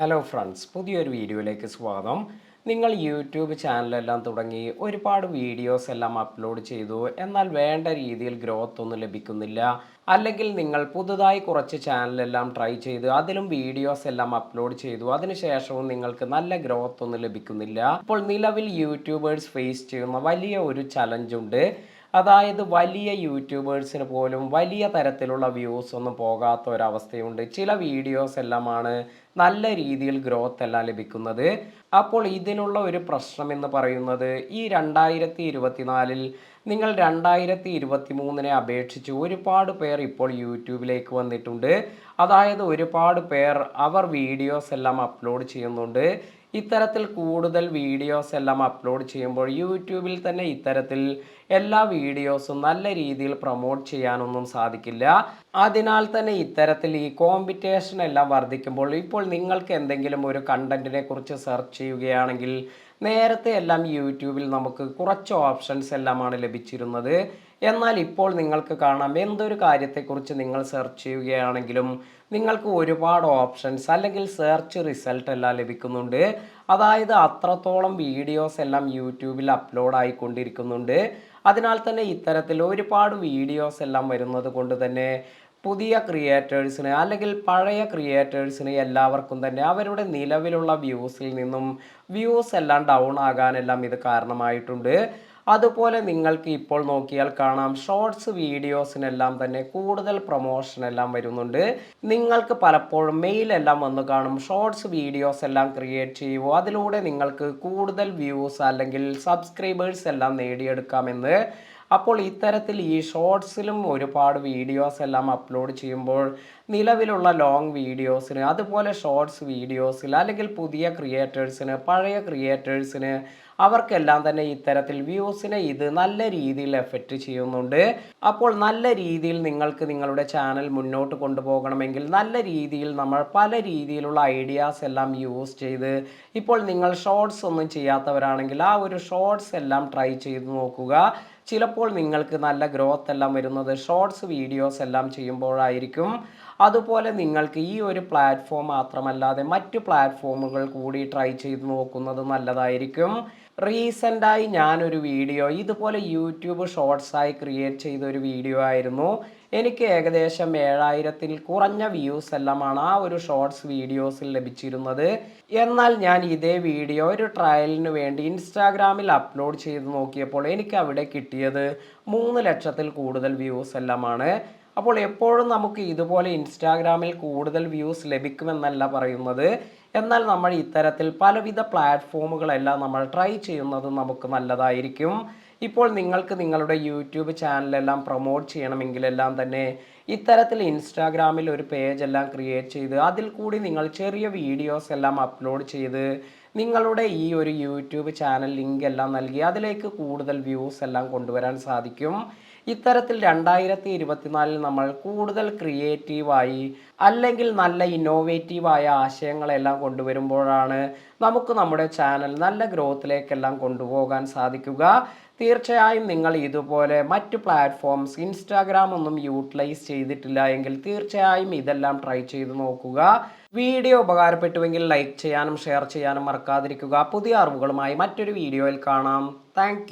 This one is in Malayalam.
ഹലോ ഫ്രണ്ട്സ്, പുതിയൊരു വീഡിയോയിലേക്ക് സ്വാഗതം. നിങ്ങൾ യൂട്യൂബ് ചാനലെല്ലാം തുടങ്ങി ഒരുപാട് വീഡിയോസ് എല്ലാം അപ്ലോഡ് ചെയ്തു, എന്നാൽ വേണ്ട രീതിയിൽ ഗ്രോത്ത് ഒന്നും ലഭിക്കുന്നില്ല. അല്ലെങ്കിൽ നിങ്ങൾ പുതുതായി കുറച്ച് ചാനലെല്ലാം ട്രൈ ചെയ്ത് അതിലും വീഡിയോസ് എല്ലാം അപ്ലോഡ് ചെയ്തു, അതിനുശേഷവും നിങ്ങൾക്ക് നല്ല ഗ്രോത്ത് ഒന്നും ലഭിക്കുന്നില്ല. അപ്പോൾ നിലവിൽ യൂട്യൂബേഴ്സ് ഫേസ് ചെയ്യുന്ന വലിയ ഒരു ചലഞ്ച് ഉണ്ട്. അതായത് വലിയ യൂട്യൂബേഴ്സിന് പോലും വലിയ തരത്തിലുള്ള വ്യൂസ് ഒന്നും പോകാത്ത ഒരവസ്ഥയുണ്ട്. ചില വീഡിയോസ് എല്ലാമാണ് നല്ല രീതിയിൽ ഗ്രോത്ത് എല്ലാം ലഭിക്കുന്നത്. അപ്പോൾ ഇതിനുള്ള ഒരു പ്രശ്നം എന്ന് പറയുന്നത്, ഈ 2024 നിങ്ങൾ 2023 അപേക്ഷിച്ച് ഒരുപാട് പേർ ഇപ്പോൾ യൂട്യൂബിലേക്ക് വന്നിട്ടുണ്ട്. അതായത് ഒരുപാട് പേർ അവർ വീഡിയോസ് എല്ലാം അപ്ലോഡ് ചെയ്യുന്നുണ്ട്. ഇത്തരത്തിൽ കൂടുതൽ വീഡിയോസ് എല്ലാം അപ്ലോഡ് ചെയ്യുമ്പോൾ യൂട്യൂബിൽ തന്നെ ഇത്തരത്തിൽ എല്ലാ വീഡിയോസും നല്ല രീതിയിൽ പ്രൊമോട്ട് ചെയ്യാനൊന്നും സാധിക്കില്ല. അതിനാൽ തന്നെ ഇത്തരത്തിൽ ഈ കോമ്പറ്റീഷൻ എല്ലാം വർദ്ധിക്കുമ്പോൾ ഇപ്പോൾ നിങ്ങൾക്ക് എന്തെങ്കിലും ഒരു കണ്ടന്റിനെ കുറിച്ച് സെർച്ച് ചെയ്യുകയാണെങ്കിൽ, നേരത്തെ എല്ലാം യൂട്യൂബിൽ നമുക്ക് കുറച്ച് ഓപ്ഷൻസ് എല്ലാമാണ് ലഭിച്ചിരുന്നത്. എന്നാൽ ഇപ്പോൾ നിങ്ങൾക്ക് കാണാം, എന്തൊരു കാര്യത്തെക്കുറിച്ച് നിങ്ങൾ സെർച്ച് ചെയ്യുകയാണെങ്കിലും നിങ്ങൾക്ക് ഒരുപാട് ഓപ്ഷൻസ് അല്ലെങ്കിൽ സെർച്ച് റിസൾട്ട് എല്ലാം ലഭിക്കുന്നുണ്ട്. അതായത് അത്രത്തോളം വീഡിയോസ് എല്ലാം യൂട്യൂബിൽ അപ്ലോഡ് ആയിക്കൊണ്ടിരിക്കുന്നുണ്ട്. അതിനാൽ തന്നെ ഇത്തരത്തിൽ ഒരുപാട് വീഡിയോസ് എല്ലാം വരുന്നത് കൊണ്ട് തന്നെ പുതിയ ക്രിയേറ്റേഴ്സിന് അല്ലെങ്കിൽ പഴയ ക്രിയേറ്റേഴ്സിന് എല്ലാവർക്കും തന്നെ അവരുടെ നിലവിലുള്ള വ്യൂസിൽ നിന്നും വ്യൂസ് എല്ലാം ഡൗൺ ആകാനെല്ലാം ഇത് കാരണമായിട്ടുണ്ട്. അതുപോലെ നിങ്ങൾക്ക് ഇപ്പോൾ നോക്കിയാൽ കാണാം, ഷോർട്സ് വീഡിയോസിനെല്ലാം തന്നെ കൂടുതൽ പ്രൊമോഷൻ എല്ലാം വരുന്നുണ്ട്. നിങ്ങൾക്ക് പലപ്പോഴും മെയിൽ എല്ലാം വന്ന് കാണും, ഷോർട്സ് വീഡിയോസ് എല്ലാം ക്രിയേറ്റ് ചെയ്യുമോ, അതിലൂടെ നിങ്ങൾക്ക് കൂടുതൽ വ്യൂസ് അല്ലെങ്കിൽ സബ്സ്ക്രൈബേഴ്സ് എല്ലാം നേടിയെടുക്കാമെന്ന്. അപ്പോൾ ഇത്തരത്തിൽ ഈ ഷോർട്സിലും ഒരുപാട് വീഡിയോസ് എല്ലാം അപ്ലോഡ് ചെയ്യുമ്പോൾ നിലവിലുള്ള ലോങ് വീഡിയോസിന്, അതുപോലെ ഷോർട്സ് വീഡിയോസിൽ അല്ലെങ്കിൽ പുതിയ ക്രിയേറ്റേഴ്സിന്, പഴയ ക്രിയേറ്റേഴ്സിന് അവർക്കെല്ലാം തന്നെ ഇത്തരത്തിൽ വ്യൂസിനെ ഇത് നല്ല രീതിയിൽ എഫക്റ്റ് ചെയ്യുന്നുണ്ട്. അപ്പോൾ നല്ല രീതിയിൽ നിങ്ങൾക്ക് നിങ്ങളുടെ ചാനൽ മുന്നോട്ട് കൊണ്ടുപോകണമെങ്കിൽ നല്ല രീതിയിൽ നമ്മൾ പല രീതിയിലുള്ള ഐഡിയാസ് എല്ലാം യൂസ് ചെയ്ത്, ഇപ്പോൾ നിങ്ങൾ ഷോർട്സ് ഒന്നും ചെയ്യാത്തവരാണെങ്കിൽ ആ ഒരു ഷോർട്സ് എല്ലാം ട്രൈ ചെയ്ത് നോക്കുക. ചിലപ്പോൾ നിങ്ങൾക്ക് നല്ല ഗ്രോത്ത് എല്ലാം വരുന്നത് ഷോർട്സ് വീഡിയോസ് എല്ലാം ചെയ്യുമ്പോഴായിരിക്കും. അതുപോലെ നിങ്ങൾക്ക് ഈ ഒരു പ്ലാറ്റ്ഫോം മാത്രമല്ലാതെ മറ്റു പ്ലാറ്റ്ഫോമുകൾ കൂടി ട്രൈ ചെയ്ത് നോക്കുന്നത് നല്ലതായിരിക്കും. റീസെൻ്റായി ഞാനൊരു വീഡിയോ ഇതുപോലെ യൂട്യൂബ് ഷോർട്സായി ക്രിയേറ്റ് ചെയ്ത ഒരു വീഡിയോ ആയിരുന്നു. എനിക്ക് ഏകദേശം 7000-ൽ കുറഞ്ഞ വ്യൂസ് എല്ലാമാണ് ആ ഒരു ഷോർട്സ് വീഡിയോസിൽ ലഭിച്ചിരുന്നത്. എന്നാൽ ഞാൻ ഇതേ വീഡിയോ ഒരു ട്രയലിന് വേണ്ടി ഇൻസ്റ്റാഗ്രാമിൽ അപ്ലോഡ് ചെയ്ത് നോക്കിയപ്പോൾ എനിക്ക് അവിടെ കിട്ടിയത് 3 ലക്ഷത്തിൽ കൂടുതൽ വ്യൂസ് എല്ലാമാണ്. അപ്പോൾ എപ്പോഴും നമുക്ക് ഇതുപോലെ ഇൻസ്റ്റാഗ്രാമിൽ കൂടുതൽ വ്യൂസ് ലഭിക്കുമെന്നല്ല പറയുന്നത്. എന്നാൽ നമ്മൾ ഇത്തരത്തിൽ പലവിധ പ്ലാറ്റ്ഫോമുകളെല്ലാം നമ്മൾ ട്രൈ ചെയ്യുന്നത് നമുക്ക് നല്ലതായിരിക്കും. ഇപ്പോൾ നിങ്ങൾക്ക് നിങ്ങളുടെ യൂട്യൂബ് ചാനലെല്ലാം പ്രൊമോട്ട് ചെയ്യണമെങ്കിലെല്ലാം തന്നെ ഇത്തരത്തിൽ ഇൻസ്റ്റാഗ്രാമിൽ ഒരു പേജ് എല്ലാം ക്രിയേറ്റ് ചെയ്ത് അതിൽ കൂടി നിങ്ങൾ ചെറിയ വീഡിയോസ് എല്ലാം അപ്ലോഡ് ചെയ്ത് നിങ്ങളുടെ ഈ ഒരു യൂട്യൂബ് ചാനൽ ലിങ്ക് എല്ലാം നൽകി അതിലേക്ക് കൂടുതൽ വ്യൂസ് എല്ലാം കൊണ്ടുവരാൻ സാധിക്കും. ഇത്തരത്തിൽ 2024 നമ്മൾ കൂടുതൽ ക്രിയേറ്റീവായി അല്ലെങ്കിൽ നല്ല ഇന്നോവേറ്റീവായ ആശയങ്ങളെല്ലാം കൊണ്ടുവരുമ്പോഴാണ് നമുക്ക് നമ്മുടെ ചാനൽ നല്ല ഗ്രോത്തിലേക്കെല്ലാം കൊണ്ടുപോകാൻ സാധിക്കുക. തീർച്ചയായും നിങ്ങൾ ഇതുപോലെ മറ്റ് പ്ലാറ്റ്ഫോംസ് ഇൻസ്റ്റാഗ്രാം ഒന്നും യൂട്ടിലൈസ് ചെയ്തിട്ടില്ല എങ്കിൽ തീർച്ചയായും ഇതെല്ലാം ട്രൈ ചെയ്ത് നോക്കുക. വീഡിയോ ഉപകാരപ്പെട്ടുവെങ്കിൽ ലൈക്ക് ചെയ്യാനും ഷെയർ ചെയ്യാനും മറക്കാതിരിക്കുക. പുതിയ അറിവുകളുമായി മറ്റൊരു വീഡിയോയിൽ കാണാം. താങ്ക്